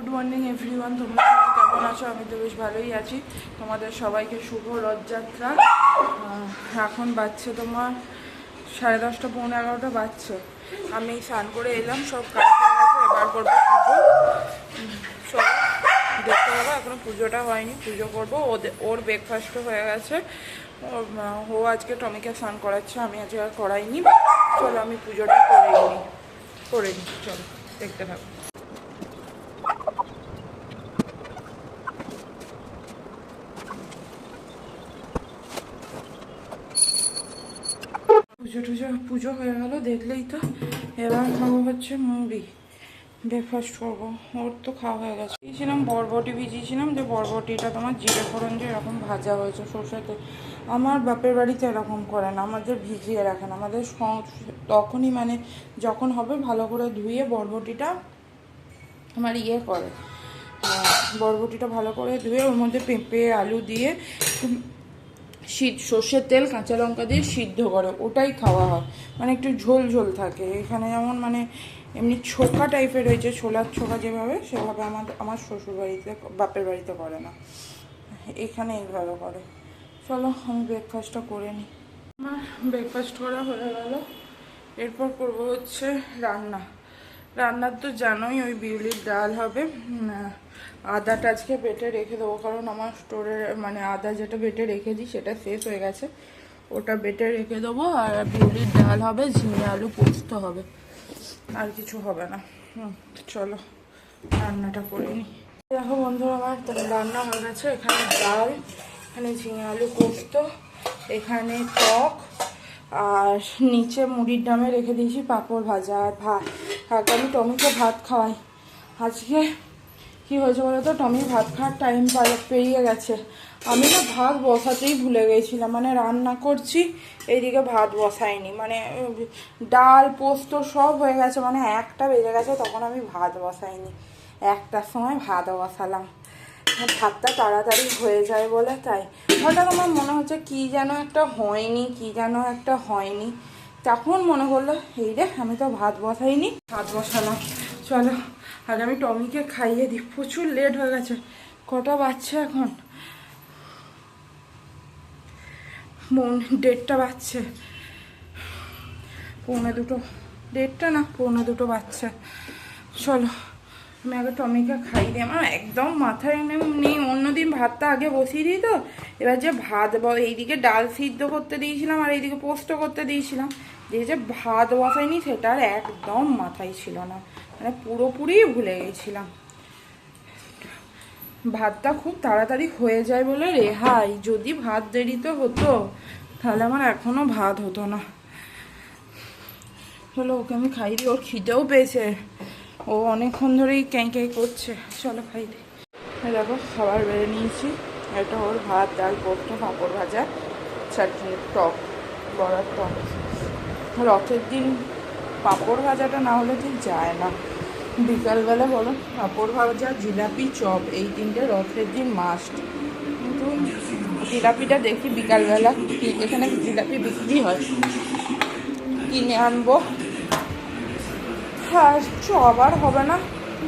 Good morning everyone, তোমরা সবাই কেমন আছো? আমি তো বেশ ভালোই আছি। তোমাদের সবাইকে শুভ রথযাত্রা। এখন বাজছে তোমার 10:30 পৌনে 11টা বাজছে। আমি স্নান করে এলাম, সব কাজ হয়ে গেছে, এবার করবো পুজো। সব দেখতে হবে, এখনো পুজোটা হয়নি, পুজো করবো। ওর ব্রেকফাস্টও হয়ে গেছে। ও আজকে টমিকে স্নান করাচ্ছে, আমি আজকে আর করাইনি। চলো আমি পুজোটা করে নিই। চলো দেখতে থাকো। পুজো হয়ে গেল, দেখলেই তো। এবার খাবো হচ্ছে মুড়ি, ব্রেকফাস্ট করবো। ওর তো খাওয়া হয়ে গেছে। দিয়েছিলাম বরবটি, ভিজিয়েছিলাম, যে বরবটিটা তোমার জিরে ফোড়ন যে এরকম ভাজা হয়েছে সরষেতে। আমার বাপের বাড়িতে এরকম করে না, আমাদের ভিজিয়ে রাখেন। আমাদের তখনই মানে যখন হবে ভালো করে ধুয়ে বরবটিটা আমার করে, বরবটিটা ভালো করে ধুয়ে ওর মধ্যে পেঁপে আলু দিয়ে সর্ষের তেল কাঁচা লঙ্কা দিয়ে সিদ্ধ করে, ওটাই খাওয়া হয়। মানে একটু ঝোল ঝোল থাকে। এখানে যেমন মানে এমনি ছোকা টাইপের রয়েছে, ছোলার ছোকা যেভাবে, সেভাবে আমার শ্বশুর বাড়িতে বাপের বাড়িতে করে না, এখানে এইভাবে করে। চলো আমি ব্রেকফাস্টটা করে নিই। আমার ব্রেকফাস্ট করা হয়ে গেল। এরপর করবো হচ্ছে রান্নার তো জানোই, ওই বিউলির ডাল হবে। আদাটা আজকে বেটে রেখে দেবো, কারণ আমার স্টোরে মানে আদা যেটা বেটে রেখেছি সেটা শেষ হয়ে গেছে, ওটা বেটে রেখে দেবো। আর বিউলির ডাল হবে, ঝিঙে আলু পোস্ত হবে, আর কিছু হবে না। চলো রান্নাটা করে নিই। দেখো বন্ধুরা, আমার রান্না হয়ে গেছে। এখানে ডাল, এখানে ঝিঙে আলু পোস্ত, এখানে টক, আর নিচে মুড়ির ডামে রেখে দিয়েছি পাঁপড় ভাজা আর ভাত। আমি টমিকে ভাত খাওয়াই। আজকে কি হয়েছে বলো তো, টমির ভাত খাওয়ার টাইম পেরিয়ে গেছে। আমি না ভাত বসাতেই ভুলে গেছিলাম, মানে রান্না করছি এইদিকে ভাত বসাইনি। মানে ডাল পোস্ত সব হয়ে গেছে, মানে 1টা বেজে গেছে, তখন আমি ভাত বসাইনি। 1টার সময় ভাত বসালাম, ভাতটা তাড়াতাড়ি হয়ে যায় বলে। তাই হঠাৎ আমার মনে হচ্ছে কি যেন একটা হয়নি। তখন মনে করলো এই রে, আমি তো ভাত বসাইনি, ভাত বসালাম। চলো আগে আমি টমিকে খাইয়ে দিই, প্রচুর লেট হয়ে গেছে। কটা বাজছে এখন? 1:30 বাজছে, 1:45, 1:30 না 1:45 বাজছে। চলো আমি আগে টমিকে খাই দিই। আমার একদম মাথায় নেই, অন্যদিন ভাতটা আগে বসিয়ে দিই তো। এবার যে ভাত এইদিকে ডাল সিদ্ধ করতে দিয়েছিলাম আর এইদিকে পোস্ত করতে দিয়েছিলাম, যে ভাত বসাইনি সেটা আর একদম মাথায় ছিল না, মানে পুরোপুরি ভুলে গেছিলাম। ভাতটা খুব তাড়াতাড়ি হয়ে যায় বলে রেহাই, যদি ভাত দেরিতে হতো তাহলে আমার এখনও ভাত হতো না। চলো ওকে আমি খাই দিই, ওর খিদেও পেয়েছে, ও অনেকক্ষণ ধরেই ক্যাঁই করছে। চলো খাই দিই। দেখো খাবার বেড়ে নিয়েছি, এটা ওর ভাত, ডাল, পোস্ত, পাঁপড় ভাজা, চাটনি, টক, বড়ার টক। রথের দিন পাঁপড় ভাজাটা না হলে ঠিক যায় না। বিকালবেলা বলো পাঁপড় ভাজা, জিলাপি, চপ, এই 3টে রথের দিন মাস্ট। কিন্তু জিলাপিটা দেখি বিকালবেলা এখানে জিলাপি বিক্রি হয়, কিনে আনবো। হ্যাঁ চপ আর হবে না,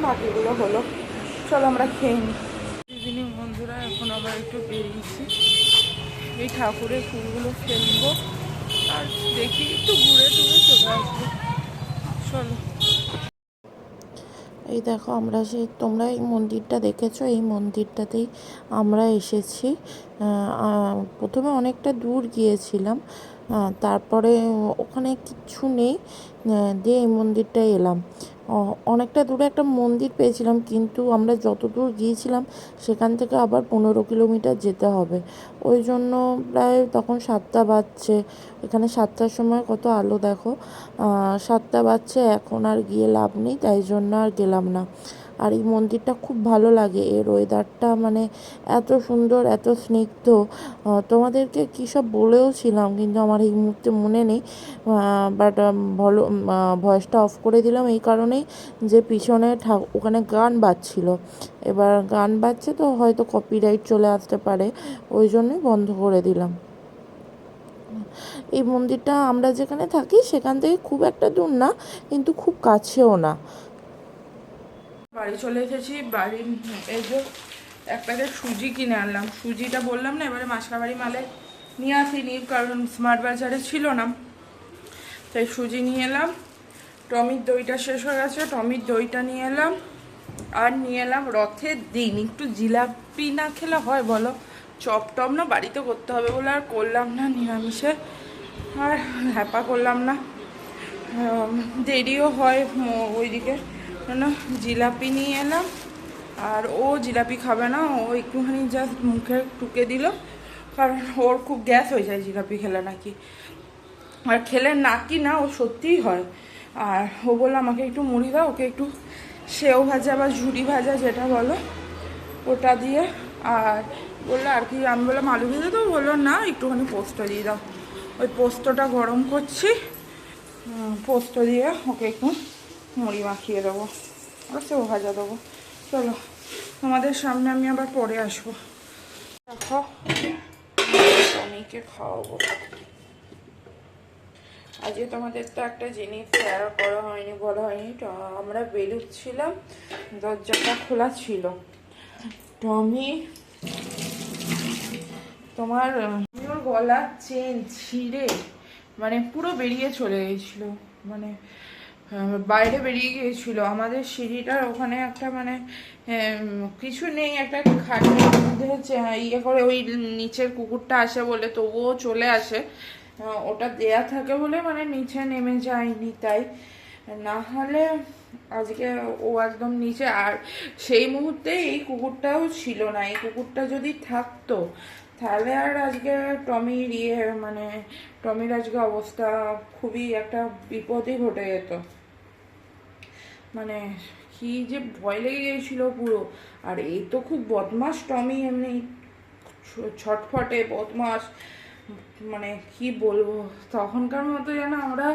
বাকিগুলো হলো। চলো আমরা খেয়ে নিই। ইভিনিং বন্ধুরা, এখন আবার একটু বেরিয়েছি, এই ঠাকুরের ফুলগুলো ফেলবো আর দেখি একটু ঘুরে টুরে চলে আসবো। চলো। এই দেখো, তোমরা এই মন্দিরটা দেখেছো, এই মন্দিরটাতেই আমরা এসেছি। প্রথমে অনেকটা দূর গিয়েছিলাম, তারপরে ওখানে কিচ্ছু নেই, দিয়ে এই মন্দিরটায় এলাম। অনেকটা দূরে একটা মন্দির পেয়েছিলাম, কিন্তু আমরা যত দূর গিয়েছিলাম সেখান থেকে আবার 15 কিলোমিটার যেতে হবে। ওই জন্য প্রায় তখন 7টা বাজছে। এখানে 7টার সময় কত আলো দেখো, 7টা বাজছে, এখন আর গিয়ে লাভ নেই, তাই জন্য আর গেলাম না। আর এই মন্দিরটা খুব ভালো লাগে, এর ওয়েদারটা মানে এত সুন্দর, এত স্নিগ্ধ। তোমাদেরকে কী সব বলেও ছিলাম, কিন্তু আমার এই মুহূর্তে মনে নেই। বাট ভয়েসটা অফ করে দিলাম এই কারণেই যে পিছনে ওখানে গান বাজছিল। এবার গান বাজছে তো হয়তো কপিরাইট চলে আসতে পারে, ওই জন্যই বন্ধ করে দিলাম। এই মন্দিরটা আমরা যেখানে থাকি সেখান থেকে খুব একটা দূর না, কিন্তু খুব কাছেও না। বাড়ি চলে এসেছি। বাড়ি এই যে এক প্যাকেট সুজি কিনে আনলাম। সুজিটা বললাম না এবারে মাসকাবাড়ি মালে নিয়ে আসিনি, কারণ স্মার্ট বাজারে ছিল না, তাই সুজি নিয়ে এলাম। টমির দইটা শেষ হয়ে গেছে, টমির দইটা নিয়ে এলাম। আর নিয়ে এলাম রথের দিন একটু জিলাপি না খেলে হয় বলো? চপ টপ না বাড়িতে করতে হবে বলে আর করলাম না নিরামিষে, আর হ্যাপা করলাম না, দেরিও হয় ওইদিকে। না জিলাপি নিয়ে এলাম। আর ও জিলাপি খাবে না, ও একটুখানি জাস্ট মুখে টুকে দিল, কারণ ওর খুব গ্যাস হয়ে যায় জিলাপি খেলে নাকি। আর খেলে নাকি না, ও সত্যিই হয়। আর ও বললো আমাকে একটু মুড়ি দাও, ওকে একটু সেও ভাজা বা ঝুড়ি ভাজা যেটা বলো ওটা দিয়ে। আর বললো আর কি, আমি বললাম আলু ভেজে তো, বললো না একটুখানি পোস্ত দিয়ে দাও। ওই পোস্তটা গরম করছি, পোস্ত দিয়ে ওকে একটু মুড়ি মাখিয়ে দেবো, আর সেও ভাজা দেবো। চলো তোমাদের সামনে আমি আবার পরে আসবো। দেখো টমিকে খাওয়াবো। আজকে তোমাদের তো একটা জিনিস শেয়ার করা হয়নি, বলা হয়নি। আমরা বেরোচ্ছিলাম, দরজাটা খোলা ছিল, টমি তোমার ওর গলার চেন ছিঁড়ে মানে পুরো বেরিয়ে চলে গেছিল, মানে বাইরে বেরিয়ে গিয়েছিল। আমাদের সিঁড়িটার ওখানে একটা মানে কিছু নেই, একটা খাটের মধ্যে ইয়ে করে ওই নিচের কুকুরটা আসে বলে তবুও চলে আসে, ওটা দেয়া থাকে বলে মানে নিচে নেমে যায়নি, তাই না হলে আজকে ও একদম নিচে। আর সেই মুহূর্তে এই কুকুরটাও ছিল না, এই কুকুরটা যদি থাকতো তাহলে আর আজকে টমির মানে টমির আজকে অবস্থা খুবই একটা বিপদই ঘটে যেত। মানে কি যে ভয় লেগে গিয়েছিল পুরো। আর এই তো খুব বদমাস টমি, এমনি ছটফটে বদমাস, মানে কি বলবো, তখনকার মতো যেন আমরা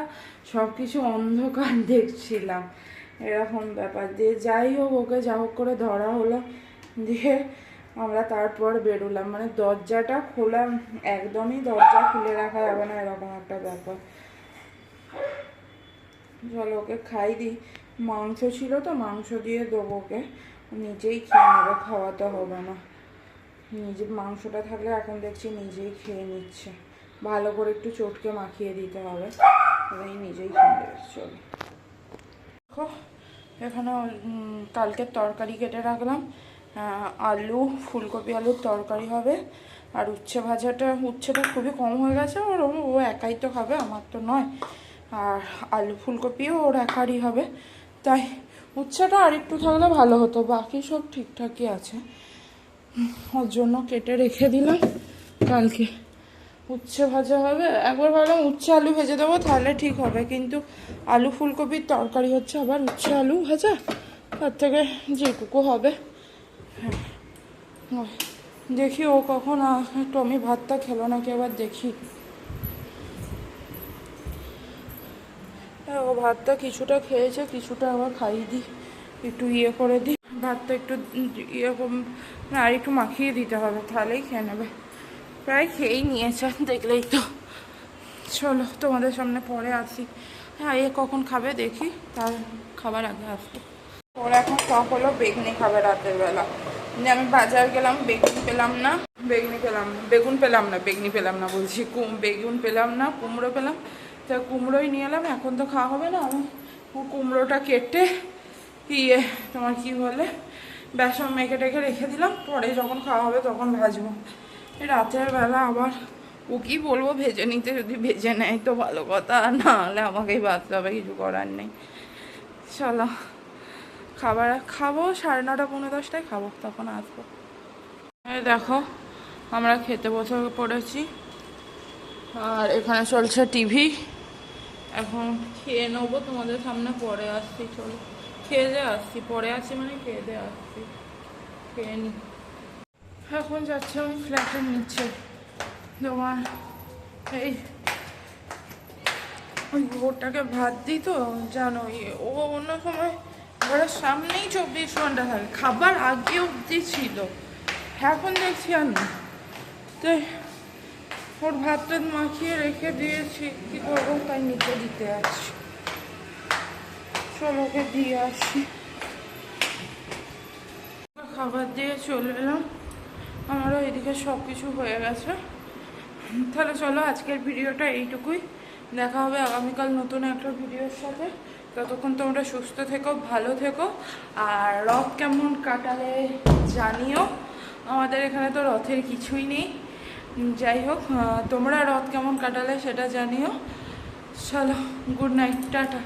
সব কিছু অন্ধকার দেখছিলাম, এরকম ব্যাপার দিয়ে। যাই হোক ওকে যা হোক করে ধরা হলো, দিয়ে আমরা তারপর বেরোলাম। মানে দরজাটা খোলা, একদমই দরজা খুলে রাখা যাবে না, এরকম একটা ব্যাপার। চলো ওকে খাই দিই, মাংস ছিল তো মাংস দিয়ে দেবো ওকে, নিজেই খেয়ে নেবে, খাওয়াতে হবে না। নিজে মাংসটা থাকলে এখন দেখছি নিজেই খেয়ে নিচ্ছে, ভালো করে একটু চটকে মাখিয়ে দিতে হবে, এই নিজেই খেয়ে নেবে। চলো দেখো এখানে কালকের তরকারি কেটে রাখলাম, আলু ফুলকপি আলুর তরকারি হবে। আর উচ্ছেটা খুবই কম হয়ে গেছে, ওর ও একাই তো খাবে, আমার তো নয়। আর আলু ফুলকপিও ওর একারই হবে, তাই উচ্ছেটা আর একটু থাকলে ভালো হতো, বাকি সব ঠিকঠাকই আছে, ওর জন্য কেটে রেখে দিলাম। কালকে উচ্ছে ভাজা হবে, একবার ভাবলাম উচ্ছে আলু ভেজে দেবো তাহলে ঠিক হবে, কিন্তু আলু ফুলকপির তরকারি হচ্ছে আবার উচ্ছে আলু ভাজা, তার থেকে যেটুকু হবে। হ্যাঁ দেখি ও কখন টমি ভাতটা খেলো নাকি, আবার দেখি। ও ভাতটা কিছুটা খেয়েছে, কিছুটা আবার খাইয়ে দিই, একটু ইয়ে করে দিই ভাতটা, একটু ইয়ে আর একটু মাখিয়ে দিতে হবে, তাহলেই খেয়ে নেবে। প্রায় খেয়েই নিয়েছে দেখলেই তো। চলো তোমাদের সামনে পরে আসি। হ্যাঁ এ কখন খাবে দেখি, তার খাবার আগে আসবো। ওরা এখন শখ হলো বেগুনি খাবে রাতের বেলা, যে আমি বাজার গেলাম বেগুন পেলাম না, বেগুন পেলাম না বলছি, বেগুন পেলাম না, কুমড়ো পেলাম, তা কুমড়োই নিয়ে এলাম। এখন তো খাওয়া হবে না, আমি কুমড়োটা কেটে তোমার কি বলে বেসন মেখে টেখে রেখে দিলাম, পরে যখন খাওয়া হবে তখন ভাজবো। রাতের বেলা আবার ও কি বলবো ভেজে নিতে, যদি ভেজে নেয় তো ভালো কথা, না হলে আমাকেই বাঁচতে হবে, কিছু করার নেই। চলো খাবার খাবো, 9:30 10:30 খাবো, তখন আসবো। দেখো আমরা খেতে বসে পড়েছি, আর এখানে চলছে টিভি। এখন খেয়ে নেবো, তোমাদের সামনে পরে আসছি। চলো খেয়ে দিয়ে আসছি, পরে আসছি মানে খেয়ে দিয়ে আসছি, খেয়ে নি। এখন যাচ্ছে আমি ফ্ল্যাটে নিচ্ছে, তোমার এই ওই ওটাকে ভাত দিই তো জানো, ও অন্য সময় ঘরের সামনেই 24 ঘন্টা থাকে, খাবার আগে অবধি ছিল, এখন দেখছি আর না, তাই ওর ভাতটা মাখিয়ে রেখে দিয়েছি, কী করবো তাই নিচে দিতে আসছি। চলো ওকে দিয়ে আসি। খাবার দিয়ে চলে এলাম, আমারও এদিকে সব কিছু হয়ে গেছে। তাহলে চলো আজকের ভিডিওটা এইটুকুই, দেখা হবে আগামীকাল নতুন একটা ভিডিওর সাথে। ততক্ষণ তোমরা সুস্থ থেকো, ভালো থেকো, আর রথ কেমন কাটালে জানিও। আমাদের এখানে তো রথের কিছুই নেই, যাই হোক তোমরা রথ কেমন কাটালে সেটা জানিও। চলো, গুড নাইট, টাটা।